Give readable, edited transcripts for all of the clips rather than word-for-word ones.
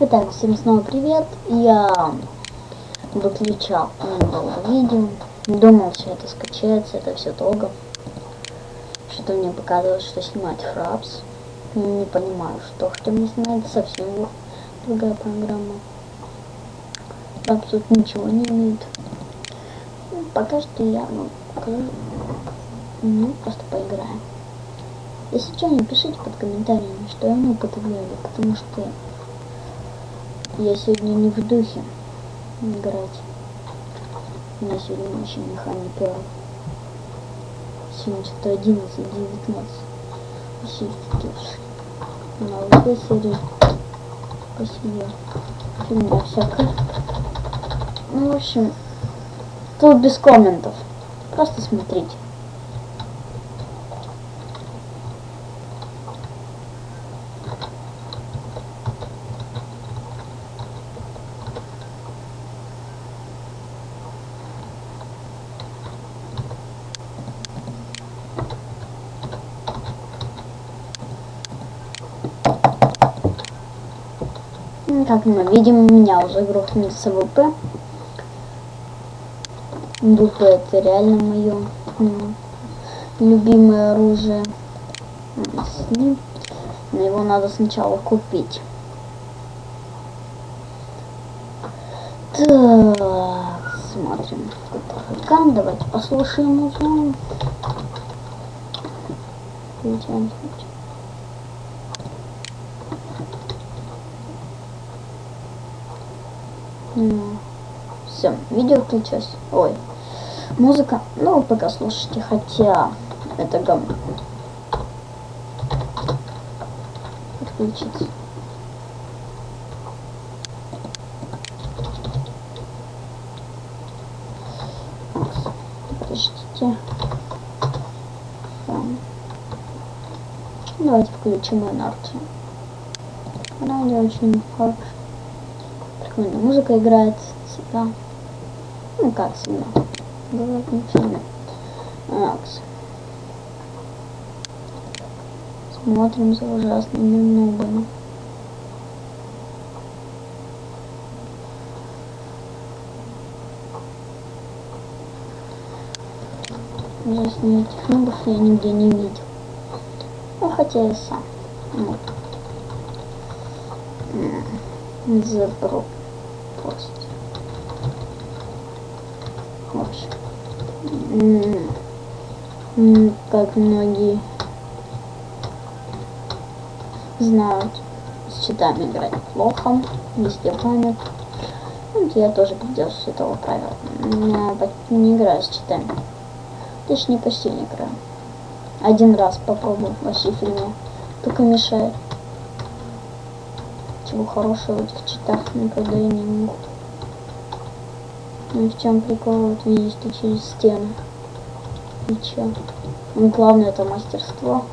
Итак, всем снова привет. Я выключал недолго видео. Думал, все это скачается, это все долго. Что-то мне показывает, что снимать Fraps. Не понимаю, что. Хотя мне снимать совсем другая программа. Fraps тут ничего не имеет. Пока что я покажу. Просто поиграем. Если что, напишите под комментариями, что я не употребляю, потому что я сегодня не в духе играть. У меня сегодня еще механик первый. Сегодня что-то 11-19. Вообще вкидыш. На уже серии посидел. У меня всякое. Ну, в общем, тут без комментов. Просто смотрите. Как мы видим, у меня уже грохнется ВП. ВП это реально мое любимое оружие. Но его надо сначала купить. Так, смотрим. Хакан, давайте послушаем музыку. Все, видео включилось. Ой, музыка. Ну, вы пока слушайте, хотя это говно. Отключить. Подождите. Давайте включим инерцию. Радио очень хорошо. Прикольная музыка играет всегда. Ну как всегда. Бывает не всегда. Смотрим за ужасными нубами. Ужасные этих нубов я нигде не видел. Ну хотя я сам. Вот. Забрал просто. В общем. Как многие знают, с читами играть плохо, везде память. Вот я тоже придерживаюсь этого правила. Но не играю с читами. Точнее, почти не играю. Один раз попробую, вообще фигня. Только мешает. Чего хорошего в этих читах никогда и не могут. Ну в чем прикол, вот видишь, ты через стену. И чё? Ну главное это мастерство.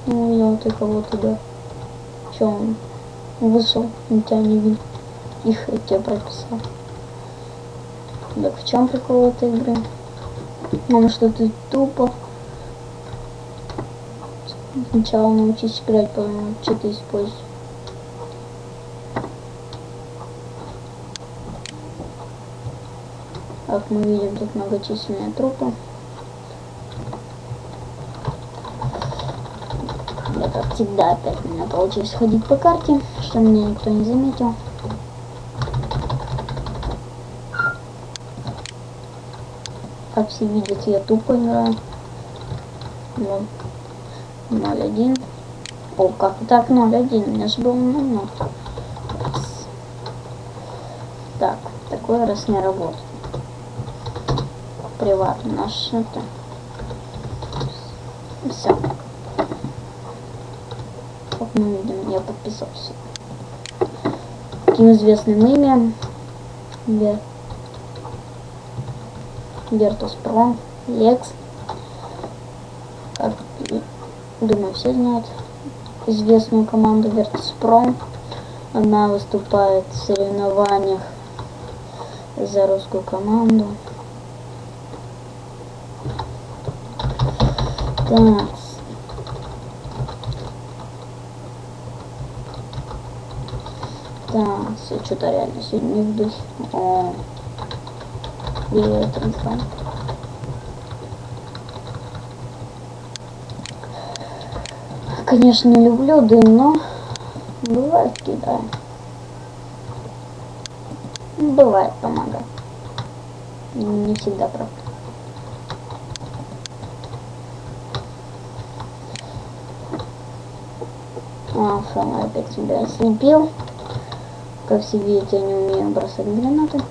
Ну увидел ты кого-то, да. Чё он вышел, он тебя не видел. Их я тебе прописал. Так в чем прикол этой игры? Потому что ты тупо. Сначала научись играть, потом что ты используешь. Как мы видим, тут многочисленные трупы. Я, как всегда, опять у меня получилось ходить по карте, что меня никто не заметил. Как все видят, я тупо играю. 0-1. О, как так 0-1? У меня же было 0-0. Так, такой раз не работает. Приватно наш это. Все. Как мы видим, я подписался. Таким известным именем Virtus.pro, Lex. Как, думаю, все знают известную команду Virtus.pro. Она выступает в соревнованиях за русскую команду. Так. Да, что-то реально сегодня не в духе. О, и это не знаю. Конечно, не люблю дым, но бывает кидаю. Бывает, помогает. Не всегда, правда. Фома опять себя ослепил. Как все видите, я не умею бросать гранаты.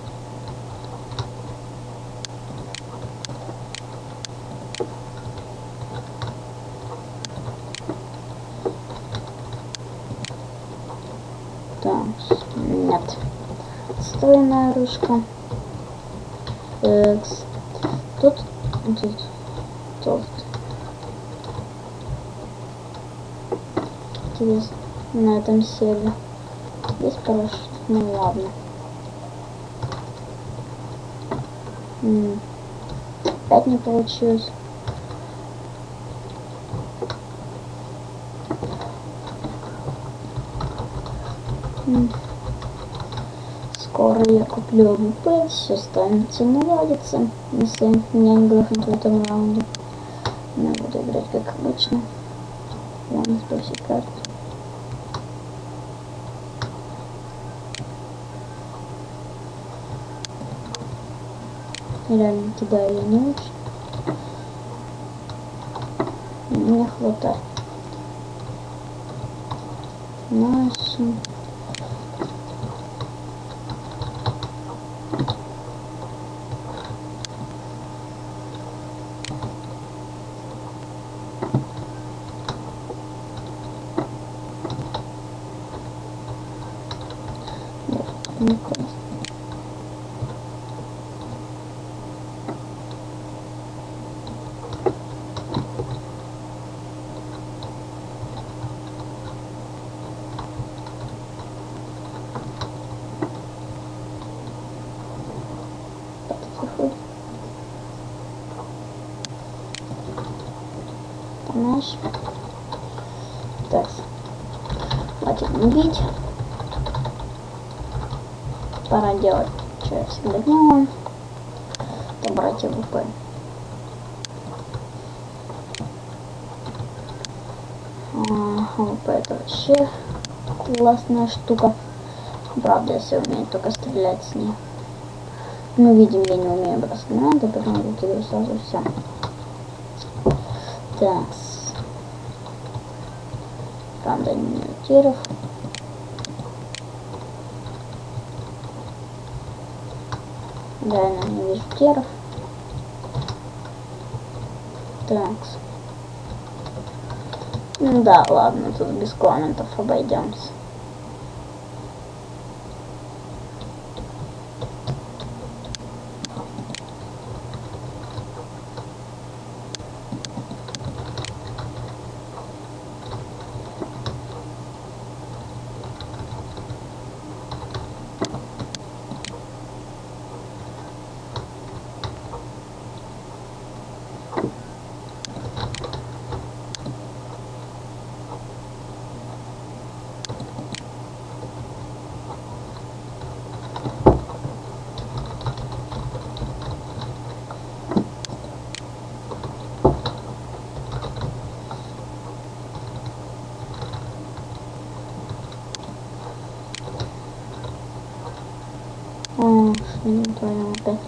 Так, нет. Стройная ручка. Экс. Тут. Интересно. На этом сели. Здесь парашют. Ну ладно. Опять не получилось. Скоро я куплю МП, все станется наладиться, если меня не грохнут в этом раунде. Я буду играть как обычно. Ладно, сбросить карту. Реально кидаю я не очень. Мне хватает. Наши. Не классно. Наш. Так, хватит бить. Пора делать, что я всегда делаю. Побрать АВП. АВП это вообще классная штука. Правда, если умею только стрелять с ней. Мы видим, я не умею бросать гранаты, поэтому выкидываю сразу все. Так. Правда, не тиров. Реально не вижу тиров. Так. Ну да, ладно, тут без комментов обойдемся. Не понял опять.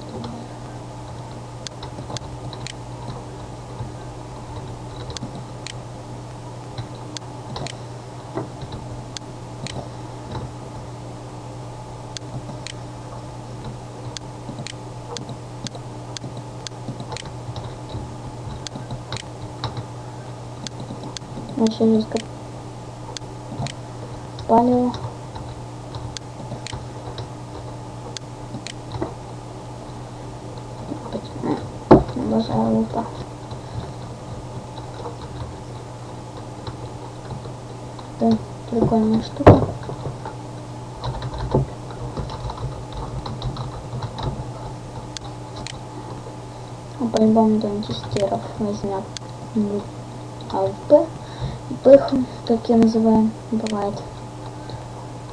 Очень жестко палево. Обожаю лупа. Да, прикольная штука. По-любому кто-нибудь из тиров возьмет АВП. Пых, как я называю, бывает.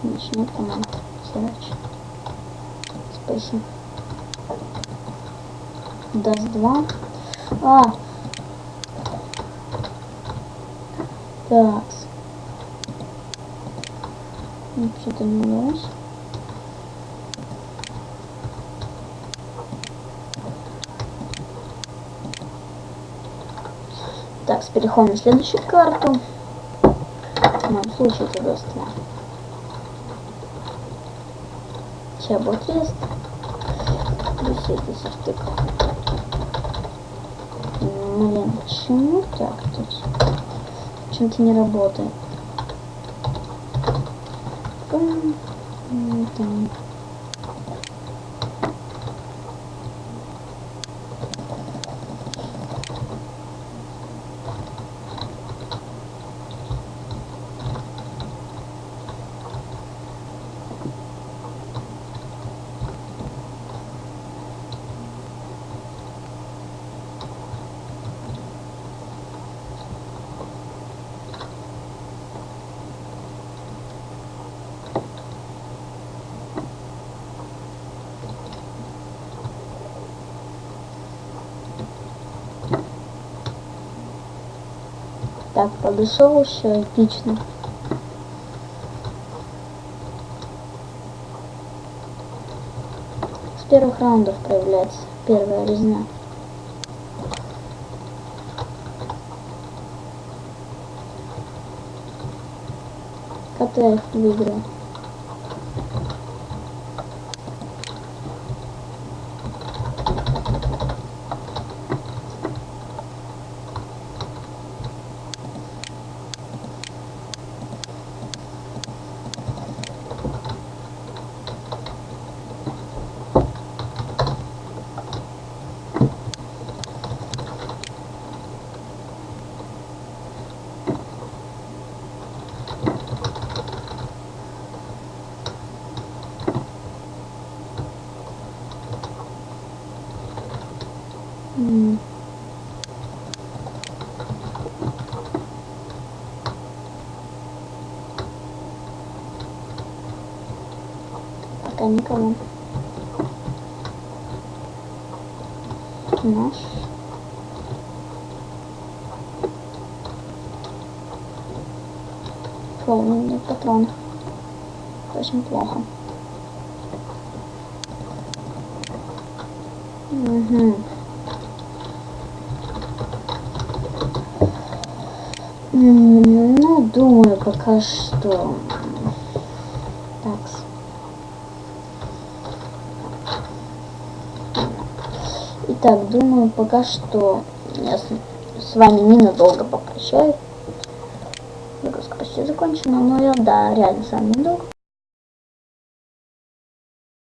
начнет команда. Следующий. Спасибо. Даст 2. Так. Что-то не удалось. Так, переходим на следующую карту. В моем случае это даст 2. Сейчас будет тест. Плюс это стык. Блин, почему так тут? Почему-то не работает. Там. Так, подошел еще эпично. С первых раундов проявляется первая резня. КТ их выиграл. Пока никого. Наш. Полный патрон. Очень плохо. Угу. Ну, думаю, пока что. Так. Итак, думаю, пока что я с вами ненадолго попрощаюсь. Выгрузка почти закончена, но я, да, реально с вами недолго.